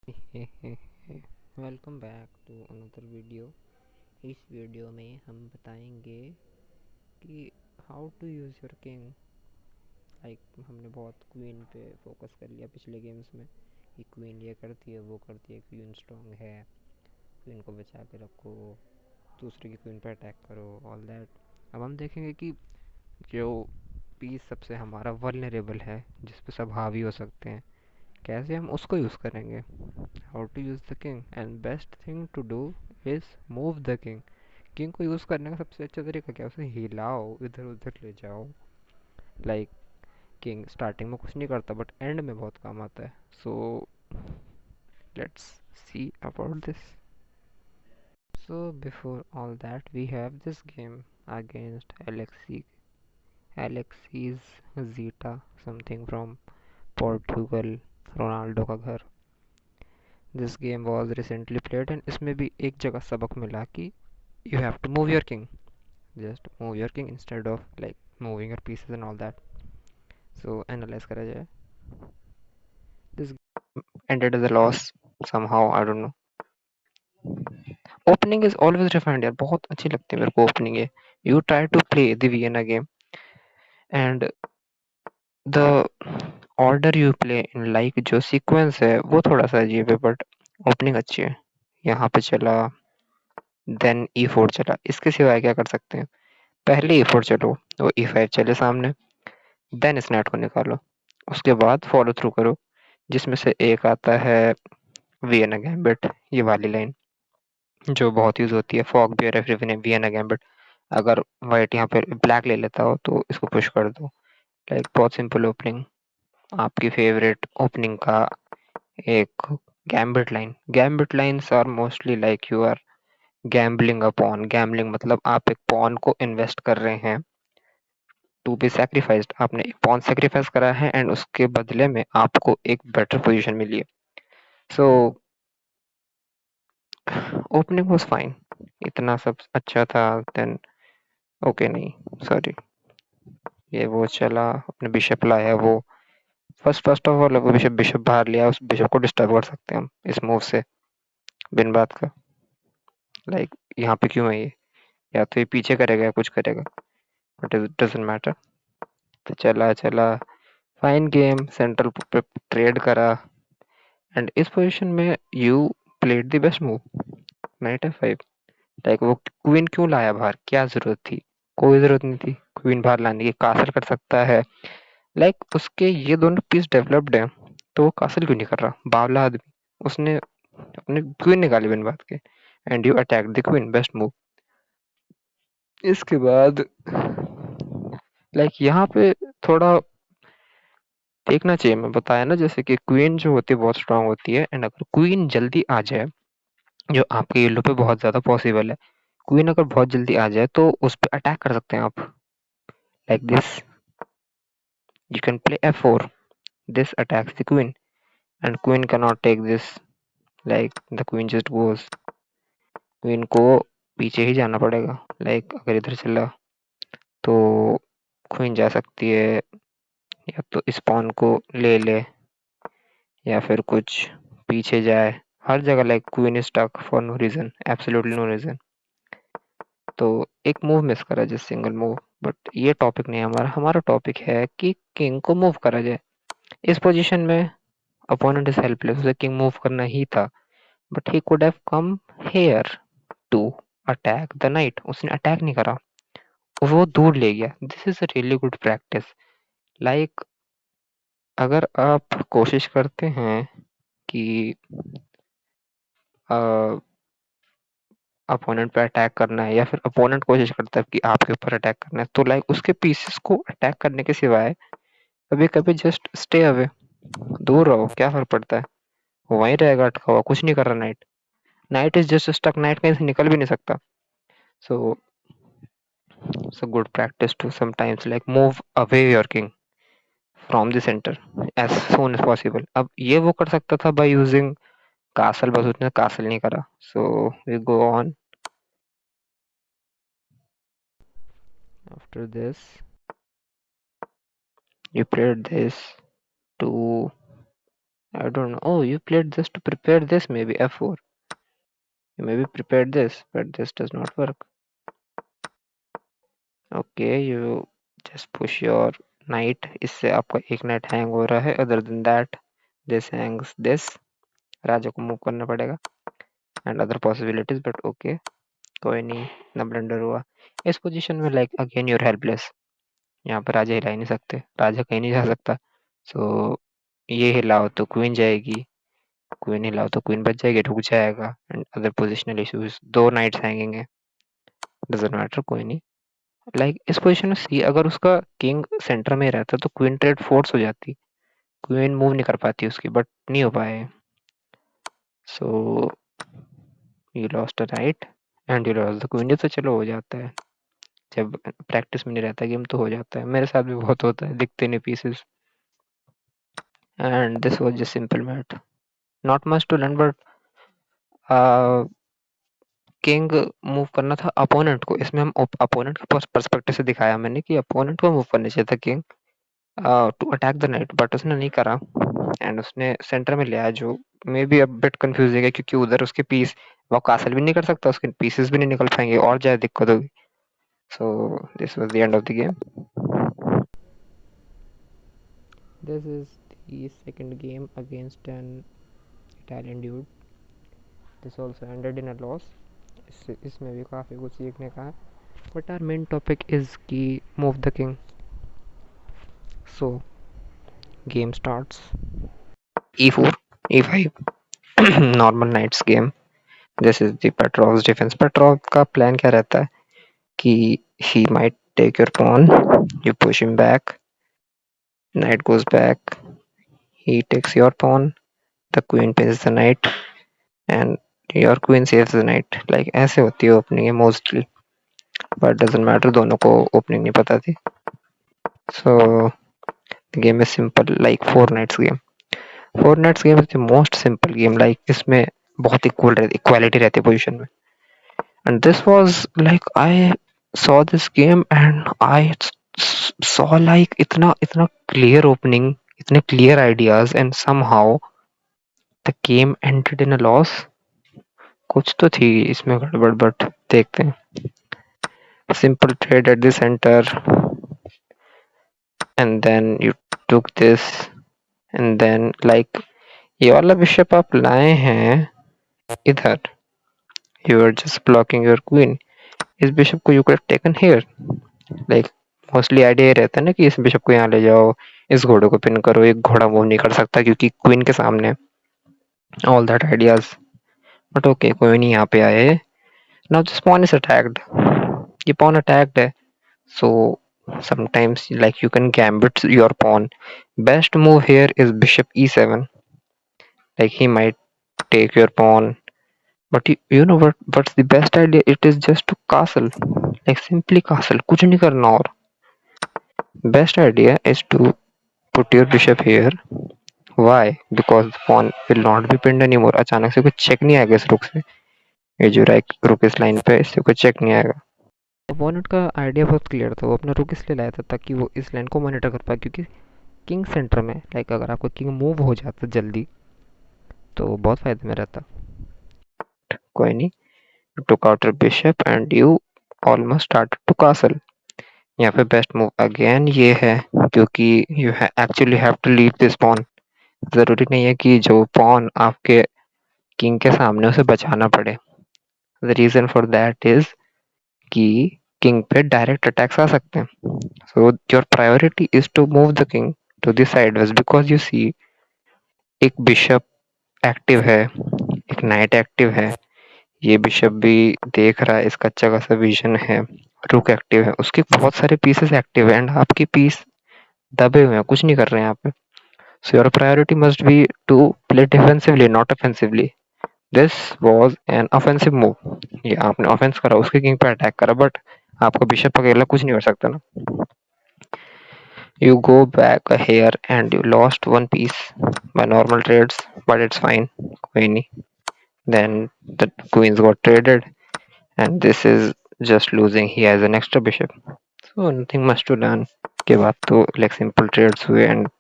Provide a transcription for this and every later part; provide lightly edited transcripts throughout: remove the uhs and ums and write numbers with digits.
Welcome back to another video. इस video में हम बताएंगे कि how to use your king. हमने बहुत क्वीन पे फोकस कर लिया पिछले गेम्स में कि क्वीन ये करती है वो करती है, क्वीन स्ट्रांग है, क्वीन को बचा के रखो, दूसरे की क्वीन पे अटैक करो, ऑल दैट। अब हम देखेंगे कि जो पीस सबसे हमारा वल्नरेबल है, जिस पे सब हावी हो सकते हैं, कैसे हम उसको यूज़ करेंगे। How to use the king and best thing to do is move the king. King को यूज़ करने का सबसे अच्छा तरीका क्या है, उसे हिलाओ, इधर उधर ले जाओ। लाइक किंग स्टार्टिंग में कुछ नहीं करता बट एंड में बहुत काम आता है। So let's see about this. So before all that we have this game against Alexis Zeta, something from Portugal, Ronaldo का घर। This game was recently played and इसमें भी एक जगह सबक मिला कि you have to move your king. Just move your king instead of like moving your pieces and all that. So analyze करा जाए. This ended as a loss somehow. I don't know. Opening is always refined यार, बहुत अच्छी लगती है मेरे को opening ये. You try to play the Vienna game and the order you play in like जो sequence है वो थोड़ा सा अजीब है but opening अच्छी है. यहाँ पे चला देन E4 चला, इसके सिवाय क्या कर सकते हैं. पहले E4 चलो, वो E5 चले सामने, देन स्नैट को निकालो, उसके बाद फॉलो थ्रू करो, जिसमें से एक आता है वियना गैम्बिट, ये वाली लाइन जो बहुत यूज होती है फॉग बियर एवरी वियना गैम्बिट। अगर वाइट यहाँ पे ब्लैक ले लेता हो तो इसको पुश कर दो। लाइक बहुत सिंपल ओपनिंग, आपकी फेवरेट ओपनिंग का एक gambit lines are mostly like you are gambling a pawn. Gambling मतलब आप एक पॉन को इन्वेस्ट कर रहे हैं टू बी सैक्रिफाइस्ड, आपने एक पॉन सैक्रिफाइस करा है एंड उसके बदले में आपको एक बेटर पोजीशन मिली है। सो ओपनिंग वाज फाइन, इतना सब अच्छा था। देन ओके नहीं, सॉरी, ये वो चला, अपने बिशप लाया, वो फर्स्ट फर्स्ट ऑफ ऑल वो बिशप बिशप बाहर लिया, उस बिशप को डिस्टर्ब कर सकते हैं हम इस मूव से बिन बात का। लाइक यहाँ पे क्यों है ये, या तो ये पीछे करेगा या कुछ करेगा, बट इट डजंट मैटर। तो चला चला फाइन गेम, सेंट्रल पे ट्रेड करा एंड इस पोजीशन में you played the best move, night F5। Like वो क्वीन क्यों लाया बाहर, क्या जरूरत थी, कोई जरूरत नहीं थी क्वीन बाहर लाने की, कासल कर सकता है। लाइक उसके ये दोनों पीस डेवलप्ड हैं, तो वो कासल क्यों नहीं कर रहा, बावला आदमी। उसने अपनी क्वीन निकाली बिन बात के and you attack the queen, best move. इसके बाद लाइक यहाँ पे थोड़ा देखना चाहिए, मैं बताया ना जैसे कि क्वीन जो होती है बहुत स्ट्रांग होती है एंड अगर क्वीन जल्दी आ जाए, जो आपके येलो पे बहुत ज्यादा पॉसिबल है, क्वीन अगर बहुत जल्दी आ जाए तो उस पे अटैक कर सकते हैं आप। Like this, you can play F4, this attacks the queen and queen cannot take this, like the queen just goes, queen को पीछे ही जाना पड़ेगा। लाइक अगर इधर चला तो क्वीन जा सकती है, या तो इस पॉन को ले ले या फिर कुछ पीछे जाए, हर जगह like queen is stuck for no reason, absolutely no reason. तो एक मूव मिस करा जिस सिंगल मूव, बट ये टॉपिक नहीं है हमारा, हमारा टॉपिक है कि किंग को मूव करा जाए। इस पोजीशन में अपोनेंट इज हेल्पलेस, उसे किंग मूव करना ही था, but he could have come here to attack the knight. उसने अटैक नहीं करा, वो दूर ले गया। This is a really good practice. Like अगर आप कोशिश करते हैं कि अपोनेंट पे अटैक करना है, या फिर अपोनेंट कोशिश करता है कि आपके ऊपर अटैक करना है, तो लाइक उसके पीसेस को अटैक करने के सिवाय कभी कभी जस्ट स्टे अवे, दूर रहो, क्या फर्क पड़ता है, वो वहीं रहेगा अटका हुआ, कुछ नहीं कर रहा knight. Knight is just stuck, knight कहीं से निकल भी नहीं सकता। सो it's a good practice to sometimes like move away your king from the center as soon as possible. अब ये वो कर सकता था by using castle, बस उसने castle नहीं करा। So we go on. After this you played this to I don't know. Oh, you played this to prepare this, maybe f4. You maybe prepared this, but this does not work. Okay, you just push your knight. इससे आपका एक knight hang हो रहा है. Other than that, this hangs this. राजा को move करना पड़ेगा. And other possibilities, but okay. कोई नहीं, ना blunder हुआ. इस position में like again you're helpless. यहाँ पर राजा हिला ही नहीं सकते. राजा कहीं नहीं जा सकता. So ये हिलाओ तो queen जाएगी. क्वीन हिलाओ तो क्वीन बच जाएगी, रुक जाएगा. एंड अदर पोजिशनल इश्यूज, दो नाइट्स हैंगिंग है. डजंट मैटर, कोई नहीं. लाइक इस पोजीशन में सी अगर उसका किंग सेंटर में रहता तो क्वीन ट्रेड फोर्स हो जाती. क्वीन मूव नहीं कर पाती उसकी, बट नहीं हो पाए. So you lost a right and you lost the queen. ये तो चलो हो जाता है, जब प्रैक्टिस में नहीं रहता गेम तो हो जाता है. मेरे साथ भी बहुत होता है, दिखते नहीं pieces. And this was just simple math, not much to learn, but king move करना था अपोनेंट को. इसमें हम अपोनेंट के पर्सपेक्टिव से दिखाया मैंने कि अपोनेंट को मूव करना चाहिए था king to attack the knight, but उसने नहीं करा. एंड उसने सेंटर में लिया, जो maybe a bit confusing है क्योंकि उधर उसके पीस, वो कासल भी नहीं कर सकता, उसके पीसेस भी नहीं निकल पाएंगे और ज्यादा दिक्कत होगी. So this was the end of the game. This is the second game against an Italian dude. This also ended in a loss. इसमें भी काफ़ी कुछ सीखने का है. But our main topic is की move the king. So game starts. e4, e5. Normal knights game. This is the Petrov's defence. Petrov का plan क्या रहता है कि he might take your pawn, you push him back, knight goes back, he takes your pawn, the queen pins the knight, and your queen saves the knight. Like ऐसे होती है opening mostly, but doesn't matter, दोनों को opening नहीं पता थी. So the game is simple, like four knights game. Four knights game is the most simple game. Like इसमें बहुत इक्वालिटी रहती है पोजीशन में. And this was like I saw this game and I saw like इतना इतना clear opening, इतने clear ideas, and somehow the game ended in a loss. कुछ तो थी इसमें गड़बड़, बट देखते हैं. Simple trade at the center, and then you took this, and then like ये वाला बिशप आप लाए हैं इधर. You are just blocking your queen. इस बिशप को you could have taken here. Like mostly idea ये रहता है ना कि इस बिशप को यहाँ ले जाओ, इस घोड़े को पिन करो. एक घोड़ा मूव नहीं कर सकता क्योंकि क्वीन के सामने. All that ideas, but okay कोई नहीं. यहाँ पे आए. Now this porn is attacked. ये पॉन अटैक्ड है. सो sometimes like you can gambit your pawn. Best move here is bishop e7. Like he might take your pawn, but you know what's the best idea? It is just to castle. Like simply castle, कुछ नहीं करना. और best idea is to put your bishop here. Why? Because the pawn will not be pinned anymore. अचानक से कुछ check नहीं आएगा इस रुक से. ये जो रुक इस लाइन पे, इससे कुछ चेक नहीं आएगा. ओपोनेंट का आइडिया बहुत क्लियर था. वो अपना रुक इसलिए लाया था ताकि वो इस लाइन को मॉनिटर कर पाए, क्योंकि किंग सेंटर में लाइक अगर आपको किंग मूव हो जाता जल्दी तो बहुत फायदे में रहता. कोई नहीं. You took out your bishop and you almost started to castle. यहाँ पे बेस्ट मूव अगेन ये है क्योंकि you actually have to leave this pawn. जरूरी नहीं है कि जो पॉन आपके किंग के सामने उसे बचाना पड़े. The reason for that is कि किंग पे डायरेक्ट अटैक्स आ सकते हैं. So your priority is to move the king to the sideways, because you see एक बिशप एक्टिव है, एक नाइट एक्टिव है, ये बिशप भी देख रहा है, इसका अच्छा खासा विजन है, रुक एक्टिव है, उसके बहुत सारे पीसेस एक्टिव है, एंड आपके पीस दबे हुए हैं, कुछ नहीं कर रहे हैं यहाँ पे. So your priority must be to play defensively, not offensively. This was an offensive move. ये आपने ऑफेंस करा, उसके किंग पे अटैक करा, बट आपका बिशप अकेला कुछ नहीं कर सकता ना. You go back here and you lost one piece by normal trades, but it's fine. कोई नहीं. Then the queens got traded, and this is just losing. He has an extra bishop, so nothing much to learn. के बाद तो like simple trades हुए and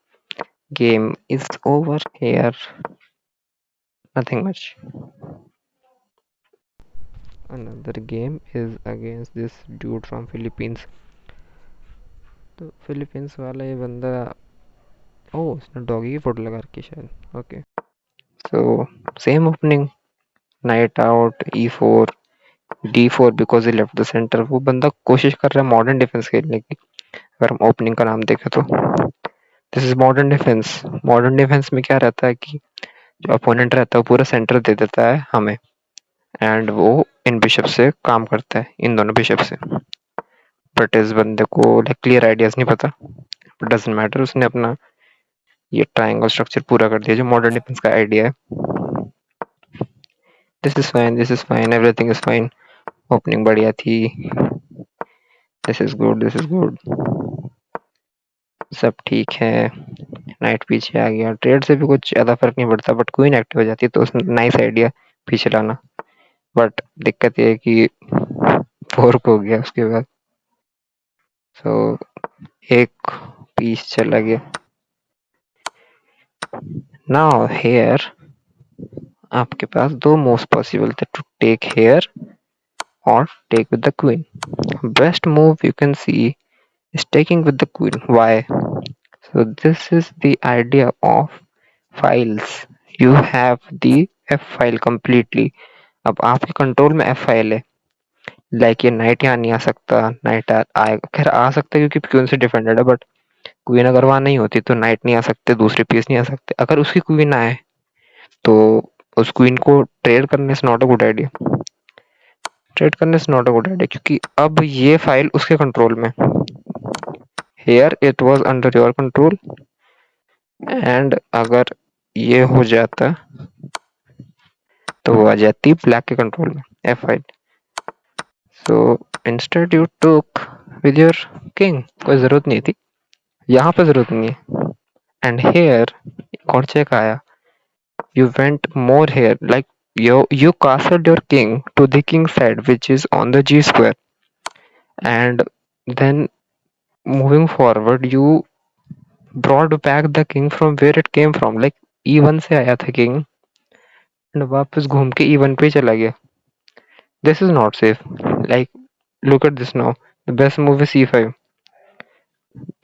Game is over here. Nothing much. Another game is against this dude from Philippines. तो Philippines वाला ये बंदा, ओह उसने doggy की फोटो लगा रखी है शायद। Okay, so same opening, night out E4 D4 because he left the centre. वो बंदा कोशिश कर रहा है मॉडर्न डिफेंस खेलने की। अगर हम ओपनिंग का नाम देखें तो this is modern defence. Modern defence में क्या रहता है कि जो अपोनेंट रहता है वो पूरा सेंटर दे देता है हमें, एंड वो इन बिशप से काम करता है, इन दोनों बिशप से। बट इस बंदे को लाइक क्लियर आइडियाज नहीं पता, बट डजंट मैटर, उसने अपना ये ट्रायंगल स्ट्रक्चर पूरा कर दिया जो मॉडर्न डिफेंस का आइडिया है। This is fine, everything is fine. Opening बढ़िया थी, this is good, this is good, सब ठीक है। नाइट पीछे आ गया, ट्रेड से भी कुछ ज्यादा फर्क नहीं पड़ता, बट क्वीन एक्टिव हो जाती है तो नाइस आइडिया पीछे लाना। बट दिक्कत ये है कि फोर्क हो गया उसके बाद, सो एक पीस चला गया। नाउ हेयर आपके पास दो मोस्ट पॉसिबल थे, टू टेक हेयर और take with the queen. Best move you can see is taking with the queen. Why? So this is the idea of files. You have the F file completely. अब आपके control में F file है, like ये night यहाँ नहीं आ सकता, night आएगा, खैर आ सकता है क्योंकि क्वीन से डिफेंडेड है, बट क्वीन अगर वहां नहीं होती तो नाइट नहीं आ सकते, दूसरे पीस नहीं आ सकते। अगर उसकी क्वीन आए तो उस क्वीन को ट्रेड करने से not a good idea, trade करने से नॉट अ गुड आइडिया, क्योंकि अब ये फाइल उसके कंट्रोल में, here it was under your control, and अगर ये हो जाता तो वो आ जाती ब्लैक के कंट्रोल में, F five. So instead you took with your king, कोई जरूरत नहीं थी, यहाँ पे जरूरत नहीं है। एंड हेयर एक और चेक आया, you went more here, like you castled your king to the king side which is on the G square, and then moving forward you brought back the king from where it came from, like E1 से आया था king and वापस घूम के E1 पे चला गया। This is not safe. Like, look at this now. The best move is C5.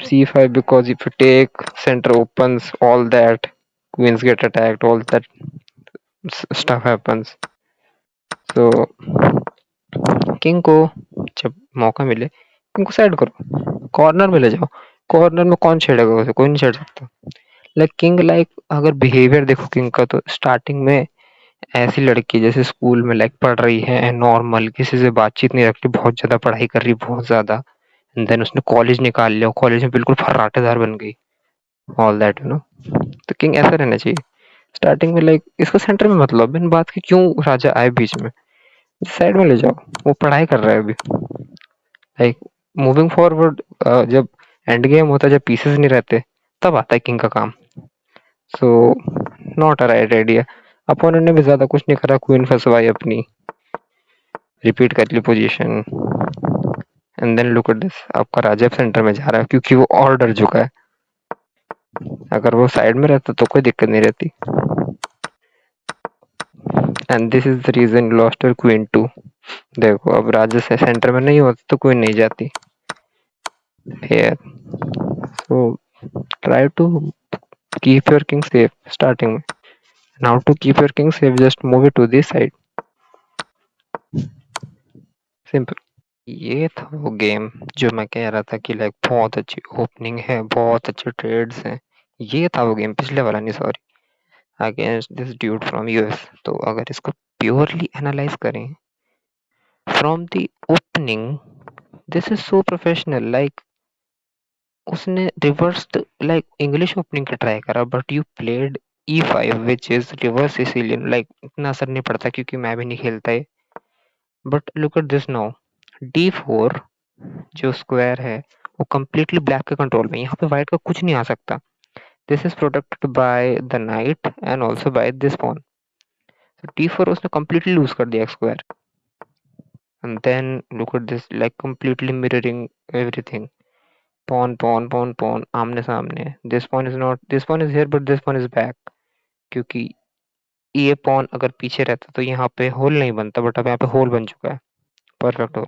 C5 because if you take center opens, all that queens get attacked, all that stuff happens. So king को जब मौका मिले king को side करो, corner में ले जाओ। Corner में कौन छेड़ेगा उसे, कोई नहीं छेड़ सकता। लाइक किंग, लाइक अगर बिहेवियर देखो किंग का, तो स्टार्टिंग में ऐसी लड़की जैसे स्कूल में लाइक पढ़ रही है नॉर्मल, किसी से बातचीत नहीं रखती, बहुत ज्यादा पढ़ाई कर रही, बहुत ज्यादा, एंड देन उसने कॉलेज निकाल लिया, कॉलेज में बिल्कुल फर्राटेदार बन गई, ऑल दैट यू नो। तो किंग ऐसा रहना चाहिए स्टार्टिंग में, लाइक इसको सेंटर में मतलब बिन बात के क्यों राजा आए बीच में, साइड में ले जाओ, वो पढ़ाई कर रहा है अभी। लाइक मूविंग फॉरवर्ड, जब एंड गेम होता है, जब पीसेस नहीं रहते, तब आता है किंग का काम। So not a right idea. Opponent ने भी ज्यादा कुछ नहीं करा, क्वीन फंसवाई अपनी, रिपीट कर ली position, and then look at this, आपका राजा सेंटर में जा रहा है क्योंकि वो और डर चुका है। अगर वो साइड में रहता तो कोई दिक्कत नहीं रहती। And this is the reason lost your queen too. देखो अब राजा से सेंटर में नहीं होता तो क्वीन नहीं जाती here. So try to keep your king safe starting में। Now to keep your king safe, just move it to this side, simple। ये था वो गेम जो मैं कह रहा था कि लाइक बहुत अच्छी ओपनिंग है, बहुत अच्छे ट्रेड्स हैं। ये था वो गेम, पिछले वाला नहीं, sorry, against this dude from US. तो अगर इसको प्योरली एनालाइज करें from the opening, this is so professional. Like उसने रिवर्स, लाइक इंग्लिश ओपनिंग का ट्राई करा, but you played E5 which is reverse Sicilian. Like इतना असर नहीं पड़ता क्योंकि मैं भी नहीं खेलता है, but look at this now, D4 जो स्क्वायर है वो completely ब्लैक के कंट्रोल में, यहाँ पे व्हाइट का कुछ नहीं आ सकता। This is protected by the knight and also by this pawn. D4 उसने completely लूज कर दिया square, and then look at this, like completely mirroring everything। pawn आमने सामने। दिस pawn is not, this pawn is here but this pawn is back, क्योंकि ये pawn अगर पीछे रहता तो यहाँ पे होल नहीं बनता, बट अब यहाँ पे होल बन चुका है। Perfect hole,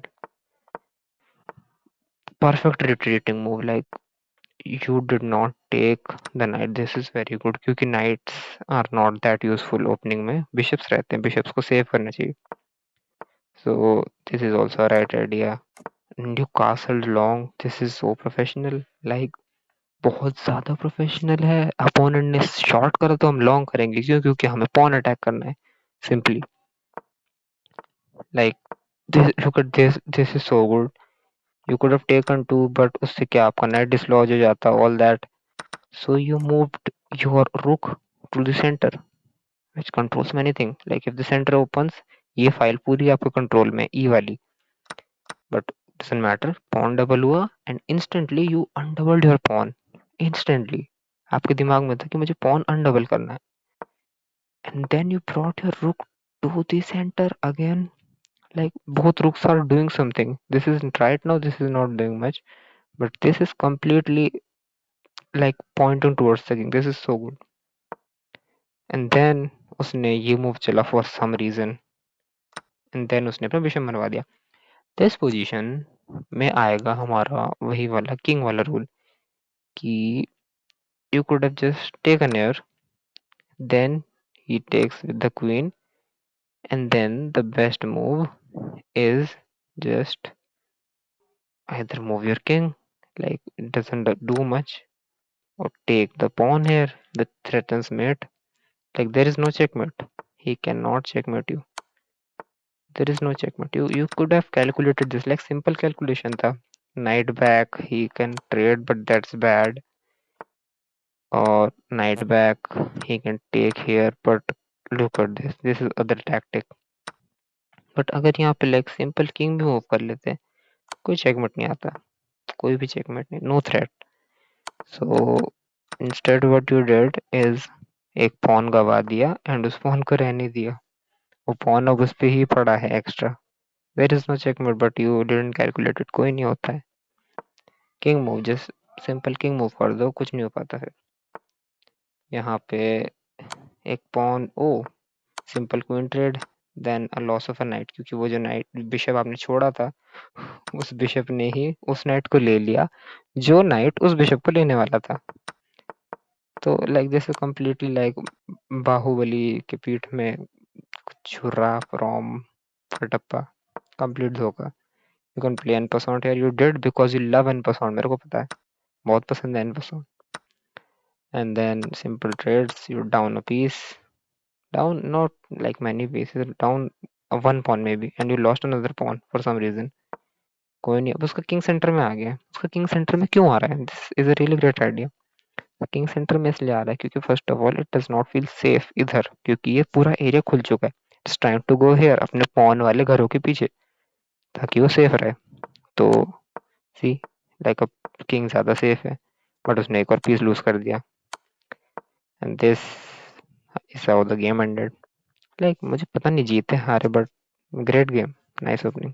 perfect retreating move. Like you did not take the knight, this is very good, क्योंकि knights are not that useful opening में, bishops रहते हैं, bishops को save करना चाहिए। So this is also a right idea, and you castled long, this is so professional, like बहुत ज्यादा professional है। अपोनेंट ने शॉर्ट करा तो हम लॉन्ग करेंगे, क्यों? क्योंकि हमें पॉन अटैक करना है simply. Like this, look at this, this is so good. You could have taken too, but उससे क्या आपका नाइट डिसलॉज हो जाता, all that. So you moved your rook to the centre which controls many things, like if the center opens, ये file पूरी आपके control में, E वाली, but doesn't matter, pawn double हुआ and instantly you undoubled your pawn. Instantly आपके दिमाग में था कि मुझे पॉन अनडबल करना है, and then you brought your rook to the centre again. Like both rooks are doing something. This is right now, this is not doing much, but this is completely like pointing towards the king. This is so good. And then उसने ये move चला for some reason, and then उसने अपना bishop मरवा दिया। This position में आएगा हमारा वही वाला किंग वाला रूल कि you could have just taken here, then he takes with the queen, and then the best move is just either move your king, like it doesn't do much, or take the pawn here that threatens mate. Like there is no checkmate. He cannot checkmate you. There is no checkmate. You could have calculated this, like simple calculation tha. Knight back, he can trade, but that's bad. Or knight back, he can take here, but look at this. This is other tactic. But अगर यहाँ पे like simple king भी move कर लेते हैं, कोई checkmate नहीं आता, कोई भी checkmate नहीं, no threat. So instead what you did is एक pawn गवा दिया and उस pawn को रहने दिया, वो pawn अब उस पे ही पड़ा है extra. There is no checkmate, but you didn't calculate it, कोई नहीं होता है। King move, just simple king move कर दो, कुछ नहीं हो पाता फिर। यहाँ पे एक pawn, O simple queen trade, then a loss of a knight, क्योंकि वो जो knight बिशप आपने छोड़ा था, उस बिशप ने ही उस knight को ले लिया जो knight उस बिशप को लेने वाला था। तो like this is completely like Baahubali के पीठ में छुरा फ्रॉम कटप्पा, कंप्लीट धोखा। You can play en passant here, you did because you love en passant, मेरे को पता है बहुत पसंद है en passant. And then simple trades, you down a piece, down not like many pieces, down one pawn maybe, and you lost another pawn for some reason. कोई नहीं, अब उसका किंग सेंटर में आ गया। उसका किंग सेंटर में क्यों आ रहा है? This is a really great idea. King centre में इसलिए आ रहा है क्योंकि first of all it does not feel safe इधर, क्योंकि ये पूरा एरिया खुल चुका है। It's time to go here, अपने पॉन वाले घरों के पीछे, ताकि वो सेफ रहे। तो सी लाइक अब किंग ज्यादा सेफ है, बट उसने एक और पीस लूज कर दिया, and this is how the game ended. Like मुझे पता नहीं जीते हारे, but great game, nice opening.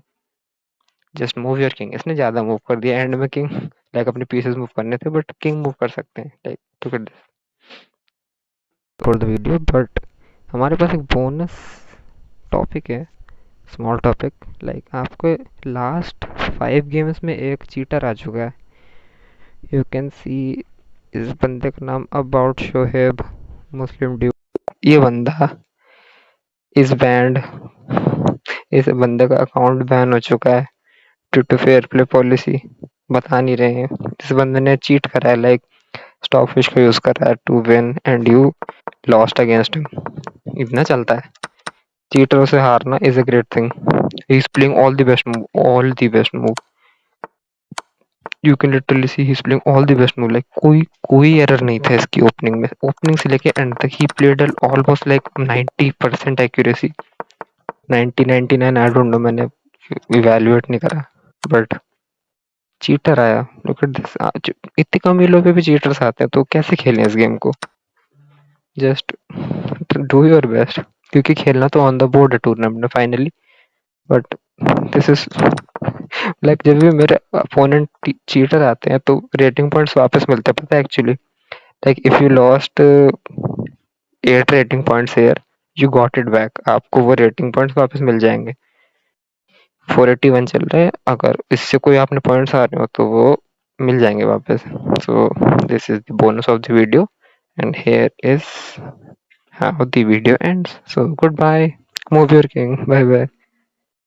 Just move your king, इसने ज्यादा मूव कर दिया एंड में किंग। लाइक अपने पीसेस मूव करने थे, बट किंग मूव कर सकते हैं। Like look at this for the video, but हमारे पास एक बोनस टॉपिक है, स्मॉल टॉपिक। लाइक आपको लास्ट 5 गेम्स में एक चीटर आ चुका है। यू कैन सी इस बंदे का नाम अबाउट शोहेब मुस्लिम ड्यूड। ये बंदा इस बैंड, इस बंदे का अकाउंट बैन हो चुका है due to fair play policy. बता नहीं रहे हैं, इस बंदे ने चीट करा है, लाइक स्टॉक फिश का यूज कर रहा है to win and you lost against him. इतना चलता है, चीटरों से हारना is a great thing. He is playing all the best move, all the best move. You can literally see he is playing all the best move. Like कोई error नहीं था इसकी ओपनिंग में, ओपनिंग से लेके एंड तक he played almost like 90% accuracy, 99 I don't know, मैंने evaluate नहीं करा, बट चीटर आया। लुक एट दिस, इतने कम हीलो पे भी चीटर्स आते हैं, तो कैसे खेलें इस गेम को? जस्ट डू योर बेस्ट, क्योंकि खेलना तो ऑन द बोर्ड है टूर्नामेंट में finally. But this is like जब भी मेरे अपोनेंट चीटर आते हैं तो रेटिंग पॉइंट्स वापस मिलते हैं, पता है actually. Like if you lost 8 rating points here, you got it back, आपको वो रेटिंग पॉइंट्स वापस मिल जाएंगे। 481 चल रहा है, अगर इससे कोई आपने पॉइंट्स आ रहे हो तो वो मिल जाएंगे वापस। So this is the bonus of the video and here is how the video ends. So goodbye, move your king, bye bye.